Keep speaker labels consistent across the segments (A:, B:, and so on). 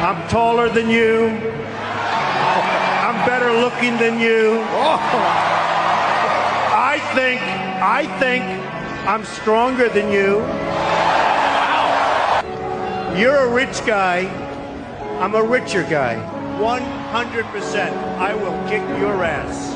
A: I'm taller than you. I'm better looking than you. I think I'm stronger than you. You're a rich guy. I'm a richer guy. 100%. I will kick your ass.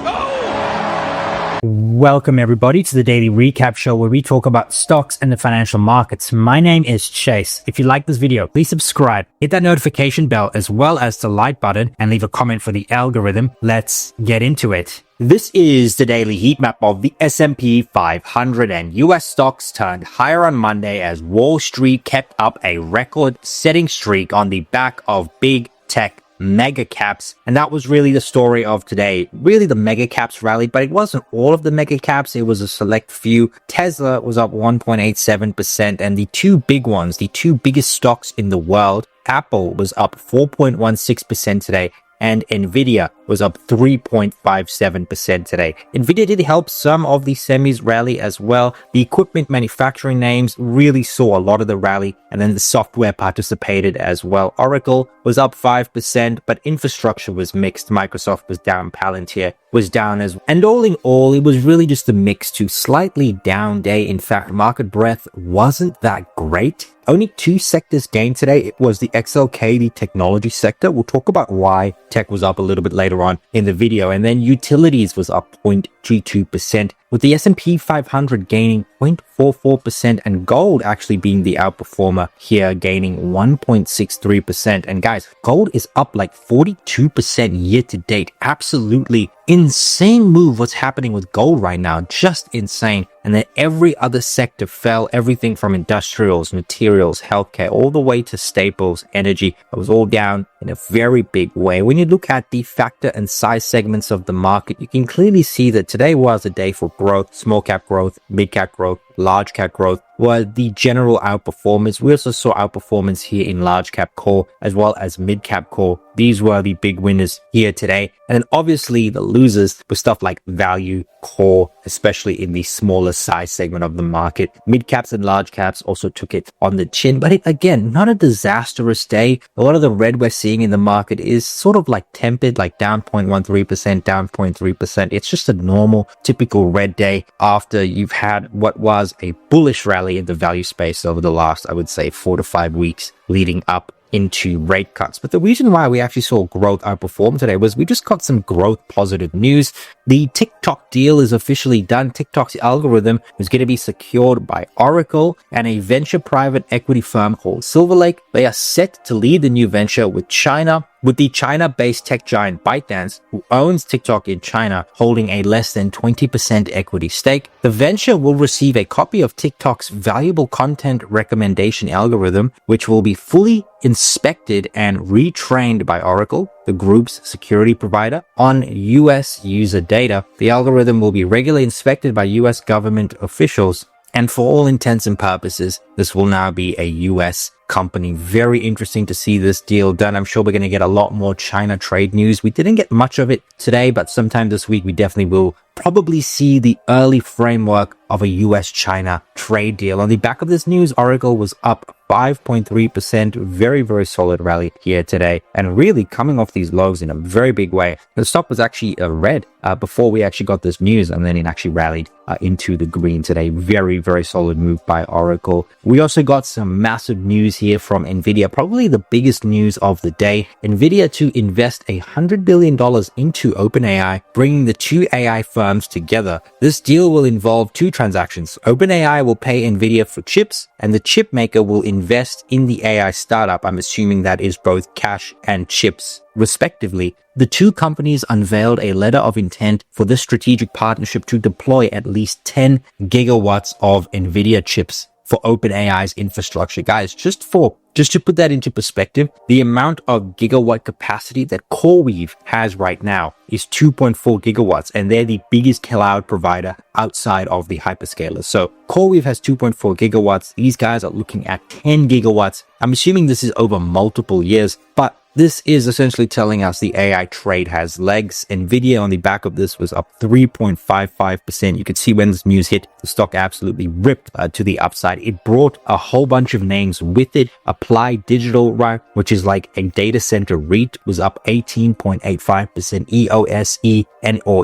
B: Welcome everybody to the Daily Recap Show where we talk about stocks and the financial markets. My name is Chase. If you like this video, please subscribe, hit that notification bell as well as the like button and leave a comment for the algorithm. Let's get into it. This is the daily heat map of the S&P 500 and US stocks turned higher on Monday as Wall Street kept up a record-setting streak on the back of big tech mega caps, and that was really the story of today. Really, the mega caps rallied, but it wasn't all of the mega caps. It was a select few. Tesla was up 1.87%, and the two big ones, the two biggest stocks in the world, Apple was up 4.16% today, and Nvidia was up 3.57% today. Nvidia did help some of the semis rally as well. The equipment manufacturing names really saw a lot of the rally, and then the software participated as well. Oracle was up 5%, but infrastructure was mixed. Microsoft was down, Palantir was down as well. And all in all, it was really just a mix to slightly down day. In fact, market breadth wasn't that great. Only two sectors gained today. It was the XLK, the technology sector. We'll talk about why tech was up a little bit later on in the video. And then utilities was up 0.22%, with the S&P 500 gaining 0.44% and gold actually being the outperformer here, gaining 1.63%. And guys, gold is up like 42% year to date. Absolutely insane move what's happening with gold right now. Just insane. And then every other sector fell, everything from industrials, materials, healthcare, all the way to staples, energy. It was all down in a very big way. When you look at the factor and size segments of the market, you can clearly see that today was a day for growth, small cap growth, mid cap growth, large cap growth were the general outperformers. We also saw outperformance here in large cap core as well as mid cap core. These were the big winners here today. And then obviously the losers were stuff like value, core, especially in the smaller size segment of the market. Mid caps and large caps also took it on the chin, but again, not a disastrous day. A lot of the red we're seeing in the market is sort of like tempered, like down 0.13%, down 0.3%. It's just a normal, typical red day after you've had what was a bullish rally in the value space over the last, I would say, 4 to 5 weeks leading up into rate cuts. But the reason why we actually saw growth outperform today was we just got some growth positive news. The TikTok deal is officially done. TikTok's algorithm is going to be secured by Oracle and a venture private equity firm called Silver Lake. They are set to lead the new venture with China, with the China-based tech giant ByteDance, who owns TikTok in China, holding a less than 20% equity stake. The venture will receive a copy of TikTok's valuable content recommendation algorithm, which will be fully inspected and retrained by Oracle, the group's security provider, on US user data. The algorithm will be regularly inspected by US government officials, and for all intents and purposes, this will now be a US company. Very interesting to see this deal done. I'm sure we're going to get a lot more China trade news. We didn't get much of it today, but sometime this week we definitely will probably see the early framework of a US-China trade deal. On the back of this news, Oracle was up 5.3%. Very, very solid rally here today, and really coming off these lows in a very big way. The stock was actually red before we actually got this news, and then it actually rallied into the green today. Very, very solid move by Oracle. We also got some massive news here from Nvidia, probably the biggest news of the day. Nvidia to invest $100 billion into OpenAI, bringing the two AI firms together. This deal will involve two transactions. OpenAI will pay Nvidia for chips, and the chip maker will invest in the AI startup. I'm assuming that is both cash and chips, respectively. The two companies unveiled a letter of intent for this strategic partnership to deploy at least 10 gigawatts of Nvidia chips for OpenAI's infrastructure. Guys, just to put that into perspective, the amount of gigawatt capacity that CoreWeave has right now is 2.4 gigawatts, and they're the biggest cloud provider outside of the hyperscalers. So CoreWeave has 2.4 gigawatts. These guys are looking at 10 gigawatts. I'm assuming this is over multiple years, but this is essentially telling us the AI trade has legs. Nvidia on the back of this was up 3.55%. You could see when this news hit, the stock absolutely ripped to the upside. It brought a whole bunch of names with it. Applied Digital, right, which is like a data center REIT, was up 18.85%.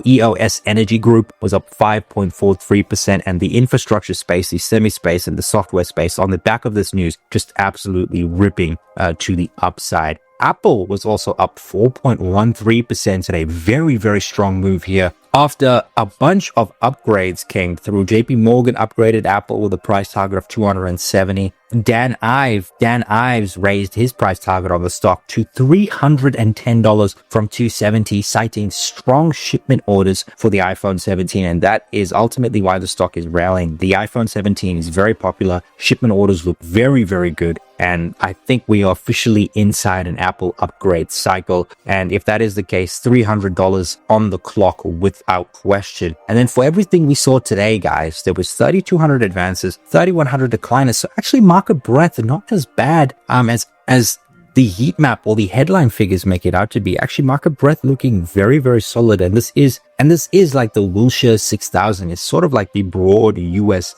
B: EOS Energy Group was up 5.43%. And the infrastructure space, the semi space, and the software space on the back of this news just absolutely ripping to the upside. Apple was also up 4.13% today. Very, very strong move here. After a bunch of upgrades came through, JP Morgan upgraded Apple with a price target of 270. Dan Ives raised his price target on the stock to $310 from $270, citing strong shipment orders for the iPhone 17. And that is ultimately why the stock is rallying. The iPhone 17 is very popular. Shipment orders look very, very good. And I think we are officially inside an Apple upgrade cycle. And if that is the case, $300 on the clock without question. And then for everything we saw today, guys, there was 3,200 advances, 3,100 decliners. So actually market breadth not as bad as the heat map or the headline figures make it out to be. Actually market breadth looking very, very solid. And this is like the Wilshire 6000. It's sort of like the broad US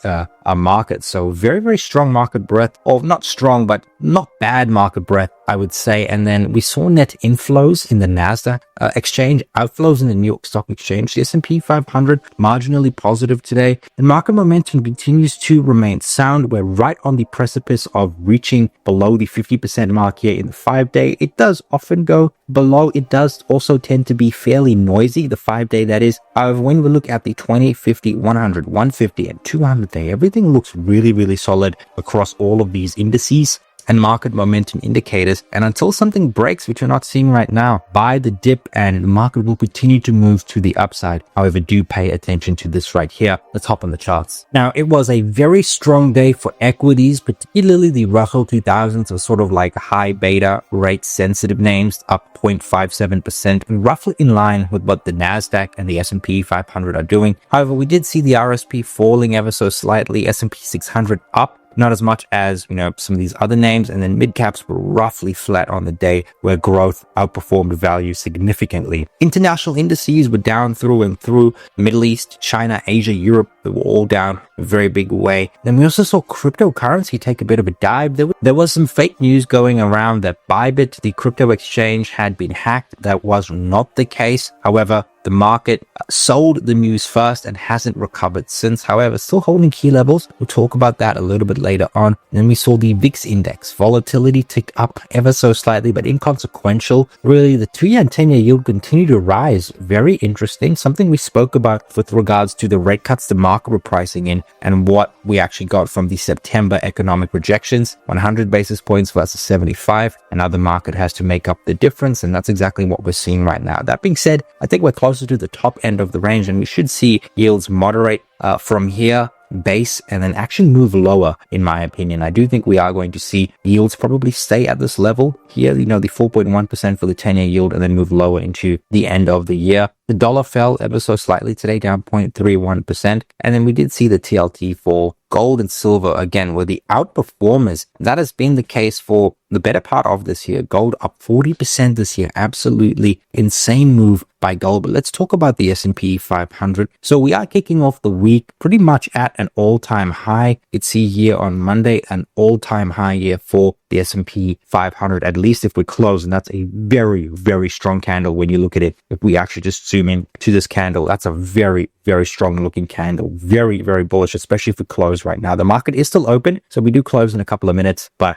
B: market. So very, very strong market breadth, or not strong, but not bad market breadth, I would say. And then we saw net inflows in the NASDAQ exchange, outflows in the New York Stock Exchange. The S&P 500 marginally positive today, and market momentum continues to remain sound. We're right on the precipice of reaching below the 50% mark here in the 5-day. It does often go below. It does also tend to be fairly noisy, the 5-day that is. However, when we look at the 20, 50, 100, 150, and 200 day, everything looks really, really solid across all of these indices and market momentum indicators. And until something breaks, which we're not seeing right now, buy the dip and the market will continue to move to the upside. However, do pay attention to this right here. Let's hop on the charts. Now, it was a very strong day for equities, particularly the Russell 2000s, so sort of like high beta rate sensitive names, up 0.57%, and roughly in line with what the NASDAQ and the S&P 500 are doing. However, we did see the RSP falling ever so slightly, S&P 600 up, not as much as, some of these other names. And then mid caps were roughly flat on the day, where growth outperformed value significantly. International indices were down through and through. Middle East, China, Asia, Europe, they were all down a very big way. Then we also saw cryptocurrency take a bit of a dive. There was some fake news going around that Bybit, the crypto exchange, had been hacked. That was not the case. However, the market sold the news first and hasn't recovered since. However, still holding key levels. We'll talk about that a little bit later on. And then we saw the VIX index. Volatility ticked up ever so slightly, but inconsequential. Really, the 2-year and 10-year yield continue to rise. Very interesting. Something we spoke about with regards to the rate cuts the market were pricing in and what we actually got from the September economic projections. 100 basis points versus 75. Another market has to make up the difference. And that's exactly what we're seeing right now. That being said, I think we're close to the top end of the range, and we should see yields moderate from here, base, and then actually move lower. In my opinion, I do think we are going to see yields probably stay at this level here, the 4.1% for the 10-year yield, and then move lower into the end of the year. The dollar fell ever so slightly today, down 0.31%. And then we did see the TLT fall. Gold and silver, again, were the outperformers. That has been the case for the better part of this year. Gold up 40% this year. Absolutely insane move by gold. But let's talk about the S&P 500. So we are kicking off the week pretty much at an all-time high. You'd see here on Monday an all-time high here for the S&P 500, at least if we close. And that's a very, very strong candle when you look at it. If we actually just zoom in to this candle, that's a very, very strong looking candle. Very, very bullish, especially if we close right now. The market is still open, so we do close in a couple of minutes, but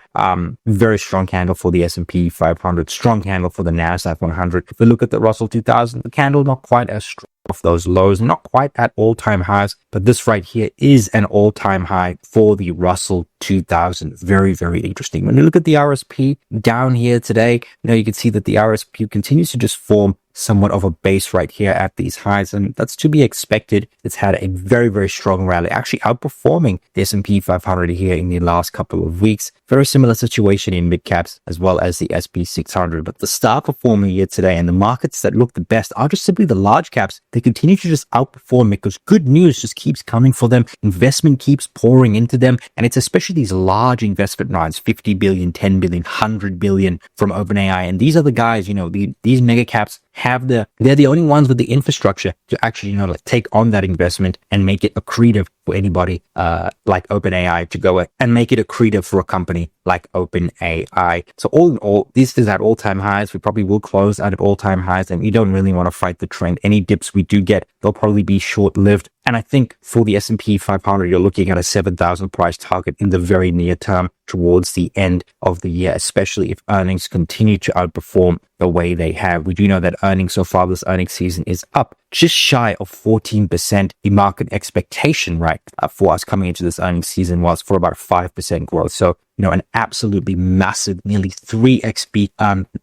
B: very strong candle for the S&P 500, strong candle for the NASDAQ 100. If we look at the Russell 2000, the candle not quite as strong off those lows, not quite at all-time highs, but this right here is an all-time high for the Russell 2000. Very, very interesting. When you look at the RSP down here today, you can see that the RSP continues to just form somewhat of a base right here at these highs, and that's to be expected. It's had a very, very strong rally, actually outperforming the S&P 500 here in the last couple of weeks. Very similar situation in mid caps as well as the SP 600. But the star performer here today and the markets that look the best are just simply the large caps. They continue to just outperform because good news just keeps coming for them. Investment keeps pouring into them. And it's especially these large investment rounds, 50 billion, 10 billion, 100 billion from OpenAI. And these are the guys, these mega caps they're the only ones with the infrastructure to actually, take on that investment and make it accretive for anybody like OpenAI to go and make it accretive for a company like OpenAI. So all in all, this is at all-time highs. We probably will close out at all-time highs, and we don't really want to fight the trend. Any dips we do get, they'll probably be short-lived. And I think for the S&P 500, you're looking at a 7,000 price target in the very near term towards the end of the year, especially if earnings continue to outperform the way they have. We do know that earnings so far this earnings season is up just shy of 14%. The market expectation, right, for us coming into this earnings season was for about 5% growth. So, an absolutely massive, nearly 3x beat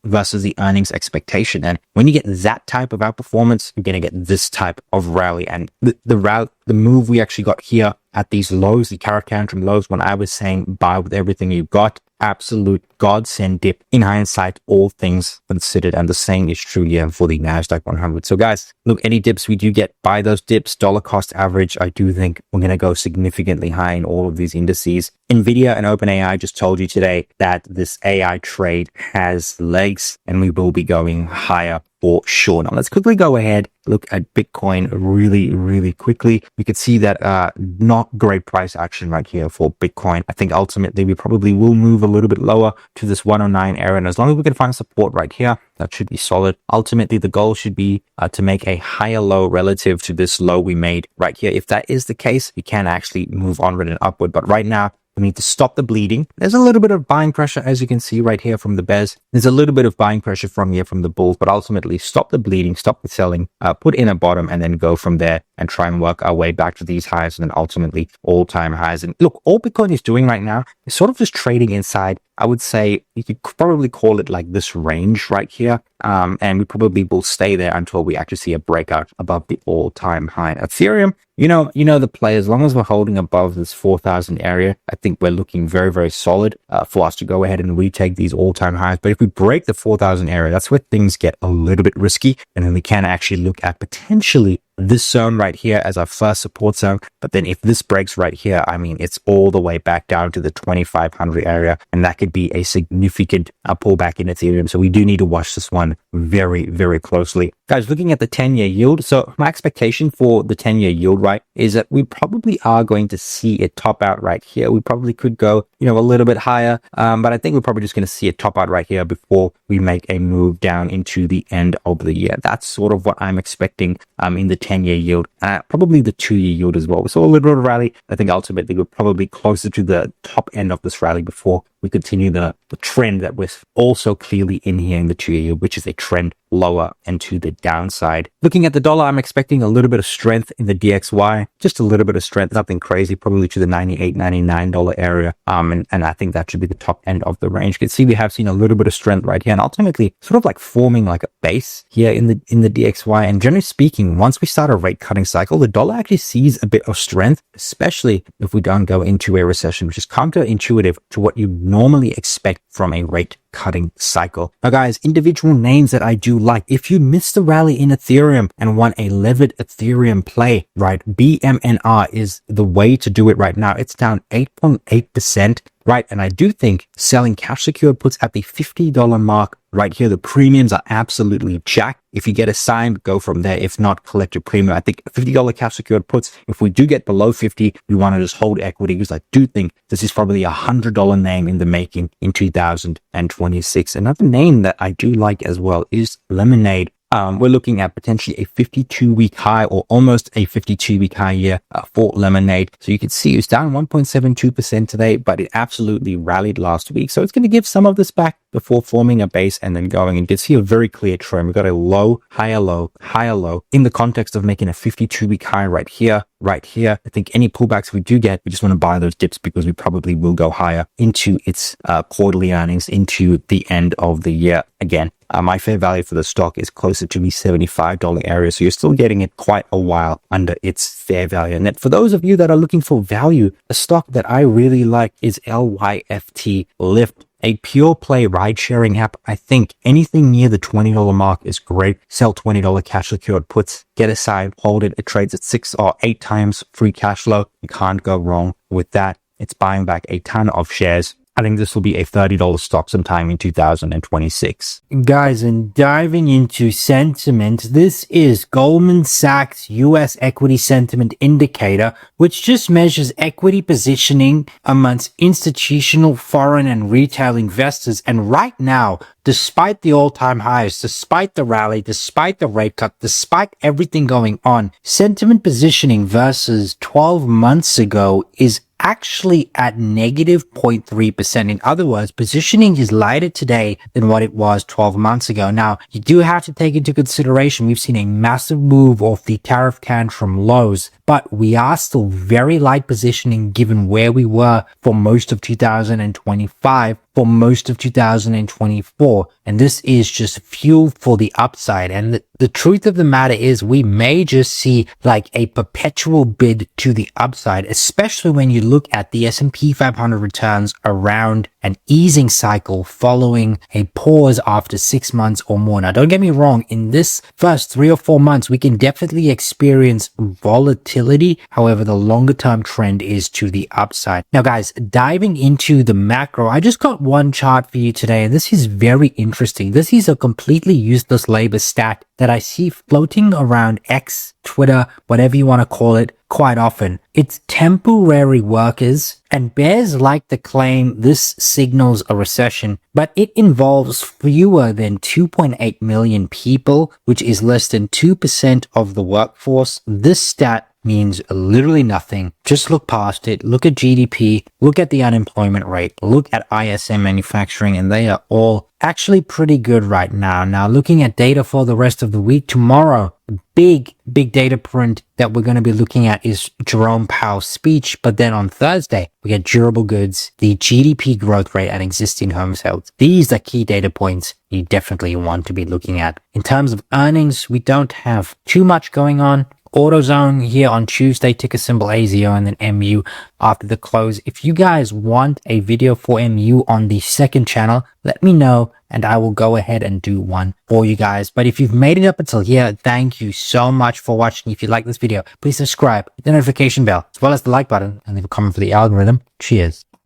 B: versus the earnings expectation. And when you get that type of outperformance, you're going to get this type of rally. And the move we actually got here at these lows, the carrot tantrum lows, when I was saying buy with everything you've got, absolute godsend dip in hindsight, all things considered. And the same is true here for the NASDAQ 100. So guys, look, any dips we do get, buy those dips, dollar cost average. I do think we're going to go significantly high in all of these indices. Nvidia and OpenAI just told you today that this AI trade has legs and we will be going higher for sure. Now let's quickly go ahead, look at Bitcoin really, really quickly. We could see that not great price action right here for Bitcoin. I think ultimately we probably will move a little bit lower to this 109 area. And as long as we can find support right here, that should be solid. Ultimately, the goal should be to make a higher low relative to this low we made right here. If that is the case, we can actually move onward and upward. But right now, we need to stop the bleeding. There's a little bit of buying pressure, as you can see right here from the bears. There's a little bit of buying pressure from the bulls, but ultimately stop the bleeding, stop the selling, put in a bottom, and then go from there and try and work our way back to these highs and then ultimately all-time highs. And look, all Bitcoin is doing right now is sort of just trading inside. I would say you could probably call it like this range right here. And we probably will stay there until we actually see a breakout above the all-time high. Ethereum, the play, as long as we're holding above this 4,000 area, I think we're looking very, very solid for us to go ahead and retake these all-time highs. But if we break the 4,000 area, that's where things get a little bit risky. And then we can actually look at potentially this zone right here as our first support zone. But then if this breaks right here, I mean, it's all the way back down to the 2,500 area. And that could be a significant pullback in Ethereum. So we do need to watch this one very, very closely. Guys, looking at the 10-year yield. So my expectation for the 10-year yield, right, is that we probably are going to see it top out right here. We probably could go, a little bit higher. But I think we're probably just going to see it top out right here before we make a move down into the end of the year. That's sort of what I'm expecting in the 10-year yield, probably the 2-year yield as well. We saw a little bit of rally. I think ultimately we're probably closer to the top end of this rally before we continue the trend that we're also clearly in here in the 2-year yield, which is a trend lower and to the downside. Looking at the dollar, I'm expecting a little bit of strength in the DXY, just a little bit of strength, nothing crazy, probably to the $98, $99 area. And I think that should be the top end of the range. You can see we have seen a little bit of strength right here and ultimately sort of like forming like a base here in the DXY. And generally speaking, once we start a rate cutting cycle, the dollar actually sees a bit of strength, especially if we don't go into a recession, which is counterintuitive to what you normally expect from a rate cutting cycle. Now guys, individual names that I do like. If you missed the rally in Ethereum and want a levered Ethereum play, right, BMNR is the way to do it right now. It's down 8.8%. Right. And I do think selling cash secured puts at the $50 mark right here. The premiums are absolutely jacked. If you get a sign, go from there. If not, collect your premium. I think $50 cash secured puts, if we do get below 50, we want to just hold equity because I do think this is probably $100 name in the making in 2026. Another name that I do like as well is Lemonade. We're looking at potentially a 52-week high or almost a 52-week high here for Lemonade. So you can see it's down 1.72% today, but it absolutely rallied last week. So it's going to give some of this back before forming a base and then going. And you can see a very clear trend. We've got a low, higher low, higher low in the context of making a 52-week high right here. Right here. I think any pullbacks we do get, we just want to buy those dips because we probably will go higher into its quarterly earnings into the end of the year. Again, My fair value for the stock is closer to the $75 area. So you're still getting it quite a while under its fair value. And then for those of you that are looking for value, a stock that I really like is LYFT, Lyft. A pure play ride sharing app. I think anything near the $20 mark is great. Sell $20 cash secured puts, get aside, hold it. It trades at 6 or 8 times free cash flow. You can't go wrong with that. It's buying back a ton of shares. I think this will be a $30 stock sometime in 2026. Guys, and diving into sentiment, this is Goldman Sachs US Equity Sentiment Indicator, which just measures equity positioning amongst institutional, foreign, and retail investors. And right now, despite the all-time highs, despite the rally, despite the rate cut, despite everything going on, sentiment positioning versus 12 months ago is actually at negative 0.3%. In other words, positioning is lighter today than what it was 12 months ago. Now, you do have to take into consideration we've seen a massive move off the tariff tantrum lows, but we are still very light positioning given where we were for most of 2025, for most of 2024. And this is just fuel for the upside. And the truth of the matter is we may just see like a perpetual bid to the upside, especially when you look at the S&P 500 returns around an easing cycle following a pause after 6 months or more. Now, don't get me wrong, in this first 3 or 4 months, we can definitely experience volatility. However, the longer term trend is to the upside. Now, guys, diving into the macro, I just got one chart for you today, and this is very interesting. This is a completely useless labor stat that I see floating around X, Twitter, whatever you want to call it, quite often. It's temporary workers, and bears like to claim this signals a recession, but it involves fewer than 2.8 million people, which is less than 2% of the workforce. This stat means literally nothing. Just look past it. Look at GDP, look at the unemployment rate, look at ISM manufacturing, and they are all actually pretty good right now. Now, looking at data for the rest of the week, tomorrow, big data print that we're going to be looking at is Jerome Powell's speech. But then on Thursday, we get durable goods, the GDP growth rate, and existing home sales. These are key data points you definitely want to be looking at. In terms of earnings, we don't have too much going on. AutoZone here on Tuesday, ticker symbol AZO, and then MU after the close. If you guys want a video for MU on the second channel, let me know and I will go ahead and do one for you guys. But if you've made it up until here, thank you so much for watching. If you like this video, please subscribe, hit the notification bell, as well as the like button, and leave a comment for the algorithm. Cheers.